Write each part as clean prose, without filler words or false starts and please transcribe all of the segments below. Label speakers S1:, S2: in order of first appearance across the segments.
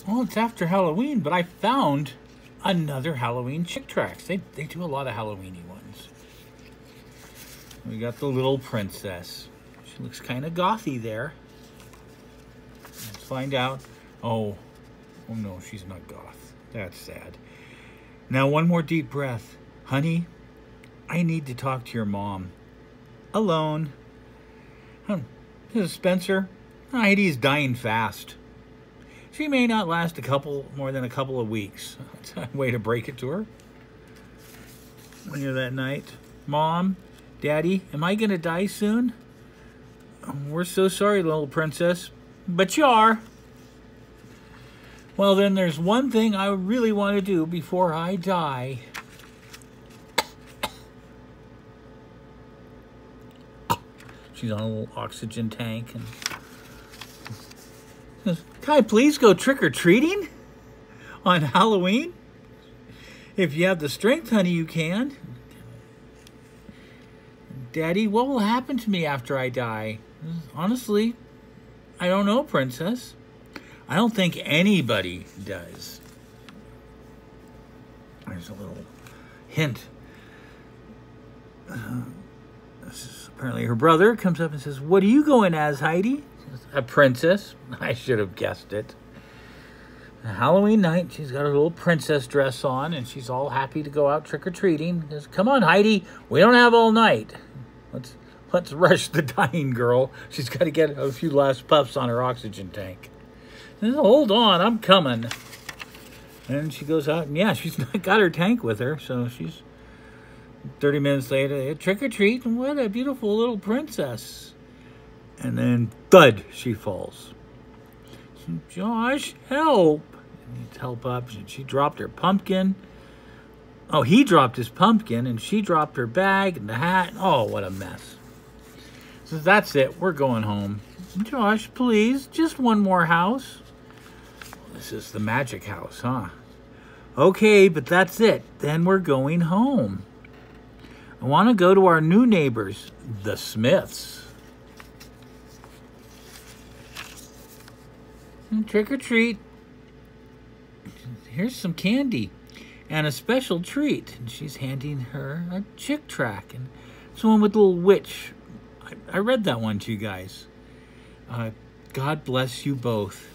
S1: Well, it's after Halloween, but I found another Halloween chick tracts. They do a lot of Halloweeny ones. We got the little princess. She looks kind of gothy there. Let's find out. Oh no, she's not goth. That's sad. Now, one more deep breath. Honey, I need to talk to your mom. Alone. This is Spencer. Heidi's dying fast. She may not last more than a couple of weeks. That's a way to break it to her. Later that night. Mom, Daddy, am I going to die soon? We're so sorry, little princess. But you are. Well, then there's one thing I really want to do before I die. She's on a little oxygen tank. And says, can I please go trick-or-treating on Halloween? If you have the strength, honey, you can. Daddy, what will happen to me after I die? Honestly, I don't know, princess. I don't think anybody does. There's a little hint. Apparently her brother comes up and says, what are you going as, Heidi? A princess. I should have guessed it. Halloween night, she's got her little princess dress on, and she's all happy to go out trick-or-treating. Says, come on, Heidi, we don't have all night. Let's rush the dying girl. She's got to get a few last puffs on her oxygen tank. Says, hold on, I'm coming. And she goes out, and yeah, she's not got her tank with her, so she's 30 minutes later, trick-or-treat, and what a beautiful little princess. And then, thud, she falls. So, Josh, help. He needs help up. She dropped her pumpkin. Oh, he dropped his pumpkin, and she dropped her bag and the hat. Oh, what a mess. So that's it. We're going home. Josh, please, just one more house. This is the magic house, huh? Okay, but that's it. Then we're going home. I want to go to our new neighbors, the Smiths. Trick or treat. Here's some candy and a special treat. And she's handing her a chick tract. And it's one with a little witch. I read that one to you guys. God bless you both.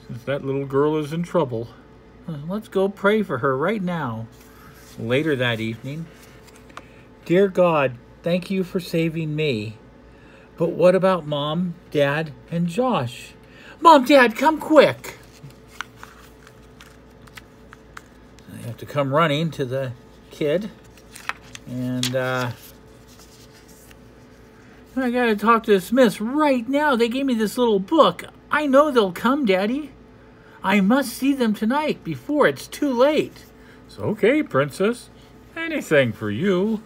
S1: Since that little girl is in trouble, let's go pray for her right now. Later that evening. Dear God, thank you for saving me. But what about Mom, Dad, and Josh? Mom, Dad, come quick. I have to come running to the kid. And I got to talk to the Smiths right now. They gave me this little book. I know they'll come, Daddy. I must see them tonight before it's too late. It's okay, Princess. Anything for you.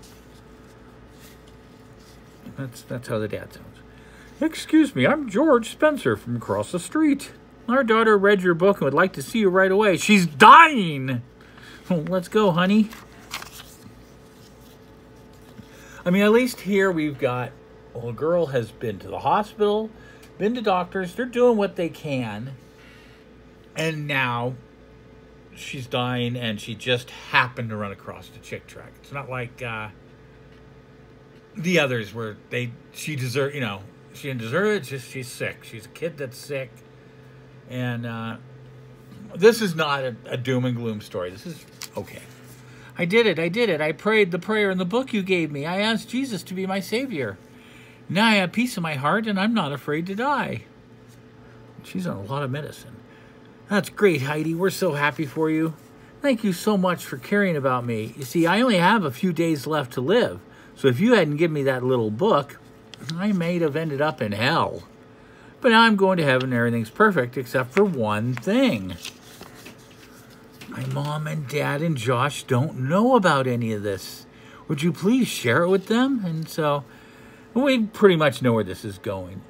S1: That's how the dad sounds. Excuse me, I'm George Spencer from across the street. Our daughter read your book and would like to see you right away. She's dying! Oh, let's go, honey. I mean, at least here we've got, well, a girl has been to the hospital, been to doctors. They're doing what they can. And now she's dying and she just happened to run across the chick tract. It's not like the others where she deserved, she didn't deserve it. It's just she's sick. She's a kid that's sick. And this is not a doom and gloom story. This is okay. I did it. I prayed the prayer in the book you gave me. I asked Jesus to be my savior. Now I have peace in my heart and I'm not afraid to die. She's on a lot of medicine. That's great, Heidi. We're so happy for you. Thank you so much for caring about me. You see, I only have a few days left to live. So if you hadn't given me that little book, I may have ended up in hell. But now I'm going to heaven and everything's perfect except for one thing. My mom and dad and Josh don't know about any of this. Would you please share it with them? And so we pretty much know where this is going.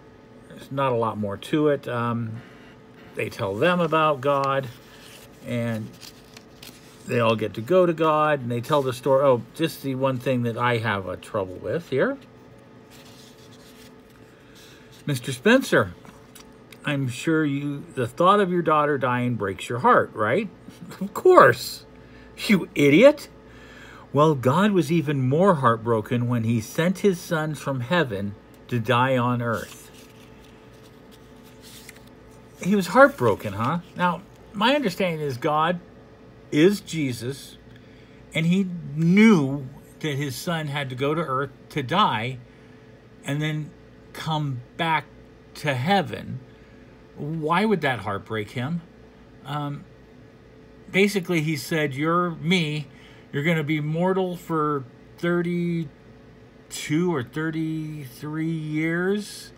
S1: There's not a lot more to it. They tell them about God, and they all get to go to God, and they tell the story. Oh, just the one thing that I have a trouble with here. Mr. Spencer, I'm sure the thought of your daughter dying breaks your heart, right? Of course, you idiot. Well, God was even more heartbroken when he sent his son from heaven to die on earth. He was heartbroken, huh? Now, my understanding is God is Jesus, and he knew that his son had to go to earth to die and then come back to heaven. Why would that heartbreak him? Basically, he said, you're me. You're going to be mortal for 32 or 33 years,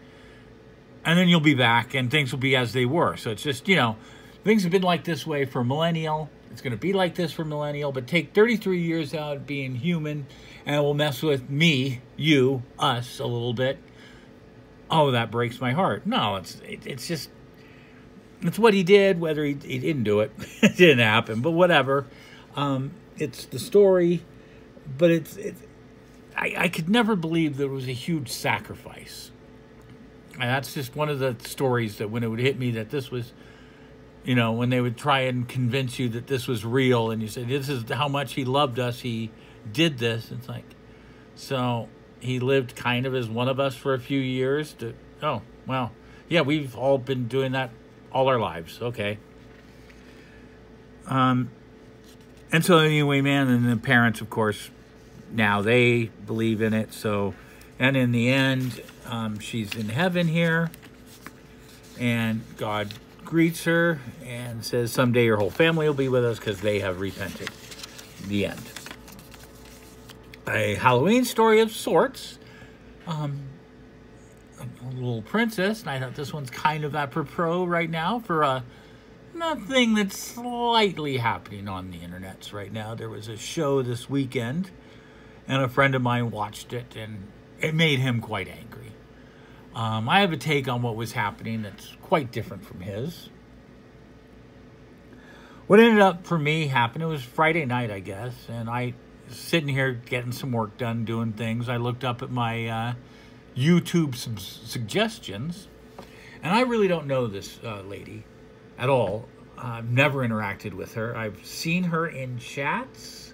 S1: and then you'll be back, and things will be as they were. So it's just, things have been like this way for millennial. It's going to be like this for millennial, but take 33 years out being human, and it will mess with me, you, us a little bit. Oh, that breaks my heart. No, it's just, it's what he did, whether he didn't do it. It didn't happen, but whatever. It's the story, but I could never believe that it was a huge sacrifice. And that's just one of the stories that when it would hit me that this was, when they would try and convince you that this was real, and you say, this is how much he loved us, he did this. It's like, so he lived kind of as one of us for a few years. Oh, well, yeah, we've all been doing that all our lives. Okay. And so anyway, man, and the parents, of course, now they believe in it. So, and in the end, she's in heaven here, and God greets her and says, someday your whole family will be with us because they have repented. The end. A Halloween story of sorts. A little princess, and I thought this one's kind of apropos right now for nothing that's slightly happening on the internets right now. There was a show this weekend, and a friend of mine watched it, and it made him quite angry. I have a take on what was happening that's quite different from his. What ended up for me happened, it was Friday night, I guess, and I was sitting here getting some work done, doing things. I looked up at my YouTube suggestions, and I really don't know this lady at all. I've never interacted with her. I've seen her in chats,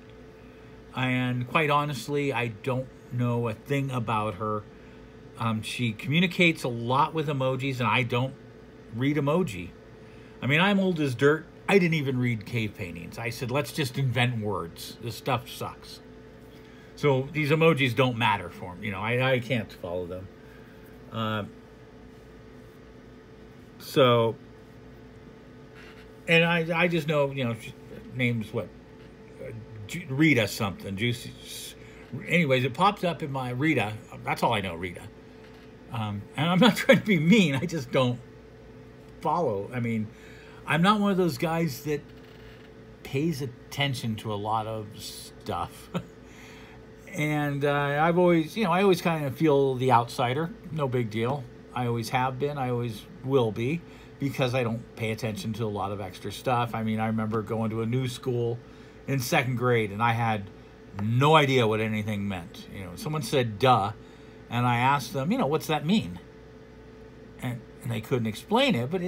S1: and quite honestly, I don't know a thing about her. She communicates a lot with emojis, and I don't read emoji. I mean, I'm old as dirt. I didn't even read cave paintings. I said, let's just invent words. This stuff sucks. So these emojis don't matter for me. I can't follow them. And I just know, names what? Rita something. Juicy. Anyways, it pops up in my Rita. That's all I know, Rita. And I'm not trying to be mean. I just don't follow. I mean, I'm not one of those guys that pays attention to a lot of stuff. And I've always, I always kind of feel the outsider. No big deal. I always have been. I always will be, because I don't pay attention to a lot of extra stuff. I mean, I remember going to a new school in second grade, and I had no idea what anything meant. Someone said, duh, and I asked them, what's that mean? And they couldn't explain it, but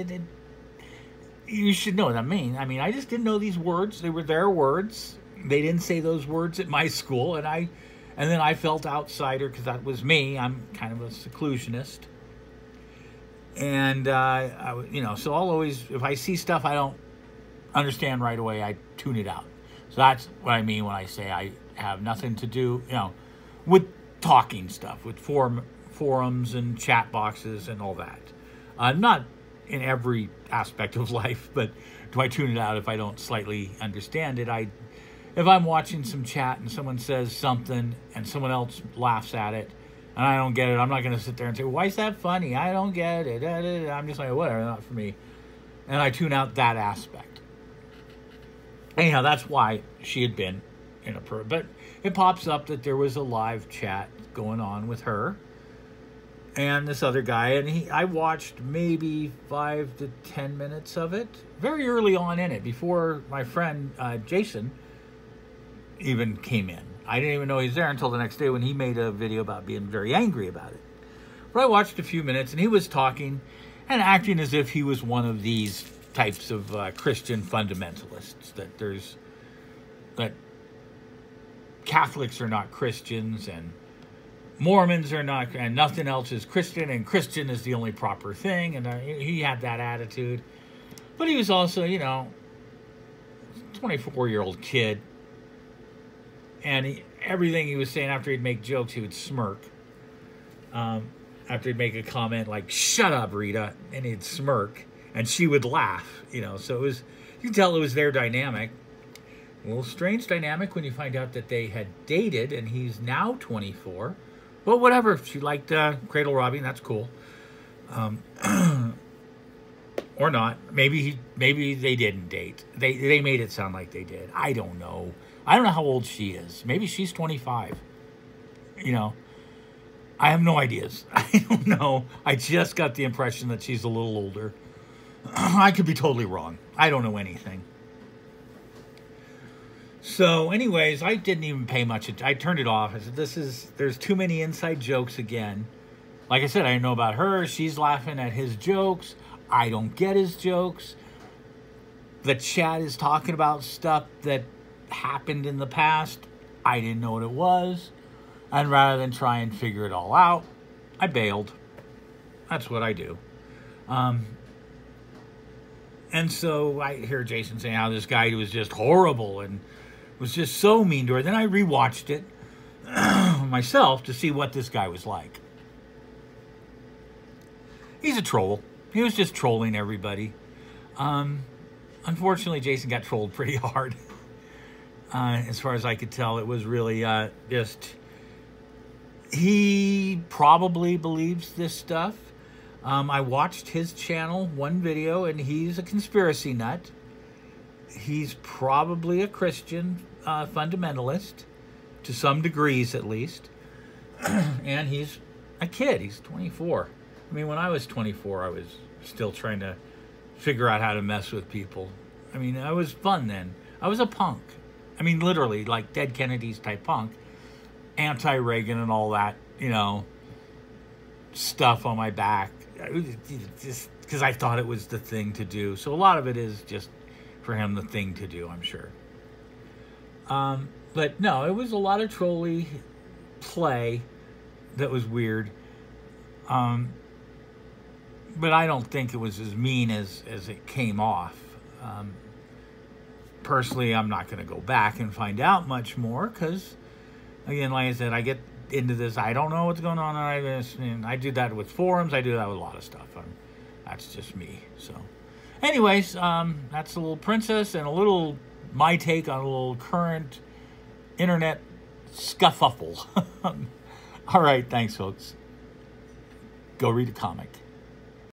S1: you should know what that means. I mean, I just didn't know these words. They were their words. They didn't say those words at my school, and then I felt outsider because that was me. I'm kind of a seclusionist. And, so I'll always, if I see stuff I don't understand right away, I tune it out. So that's what I mean when I say I have nothing to do, with talking stuff, with forums and chat boxes and all that. Not in every aspect of life, but do I tune it out if I don't slightly understand it? If I'm watching some chat and someone says something and someone else laughs at it, and I don't get it, I'm not going to sit there and say, why is that funny? I don't get it. I'm just like, whatever, not for me. And I tune out that aspect. Anyhow, that's why she had been in a prayer. But it pops up that there was a live chat going on with her and this other guy. And I watched maybe 5 to 10 minutes of it very early on in it, before my friend Jason even came in. I didn't even know he was there until the next day when he made a video about being very angry about it. But I watched a few minutes, and he was talking, and acting as if he was one of these types of Christian fundamentalists, that Catholics are not Christians and Mormons are not, and nothing else is Christian, and Christian is the only proper thing, and he had that attitude. But he was also, 24-year-old kid, and everything he was saying, after he'd make jokes, he would smirk. After he'd make a comment like, "Shut up, Rita," and he'd smirk, and she would laugh, So it was, you could tell it was their dynamic. A little strange dynamic when you find out that they had dated, and he's now 24. But whatever, she liked cradle robbing, that's cool. Or not. Maybe they didn't date. They made it sound like they did. I don't know. I don't know how old she is. Maybe she's 25. I have no ideas. I don't know. I just got the impression that she's a little older. I could be totally wrong. I don't know anything. So, anyways, I didn't even pay much attention. I turned it off. I said, there's too many inside jokes again. Like I said, I didn't know about her. She's laughing at his jokes. I don't get his jokes. The chat is talking about stuff that happened in the past. I didn't know what it was. And rather than try and figure it all out, I bailed. That's what I do. And so I hear Jason saying how this guy was just horrible and was just so mean to her. Then I rewatched it myself to see what this guy was like. He's a troll. He was just trolling everybody. Unfortunately, Jason got trolled pretty hard. As far as I could tell, it was really just... He probably believes this stuff. I watched his channel, one video, and he's a conspiracy nut. He's probably a Christian fundamentalist, to some degrees at least. And he's a kid. He's 24. I mean, when I was 24, I was still trying to figure out how to mess with people. I mean, I was fun then. I was a punk. I mean, literally, like Dead Kennedys type punk. Anti-Reagan and all that, stuff on my back. Just because I thought it was the thing to do. So a lot of it is just for him the thing to do, I'm sure. But no, it was a lot of trolly play that was weird. But I don't think it was as mean as it came off. Personally, I'm not going to go back and find out much more because, again, like I said, I get into this. I don't know what's going on. And I do that with forums. I do that with a lot of stuff. That's just me. So, anyways, that's a little princess and a little my take on a little current internet scuffle. All right, thanks, folks. Go read a comic.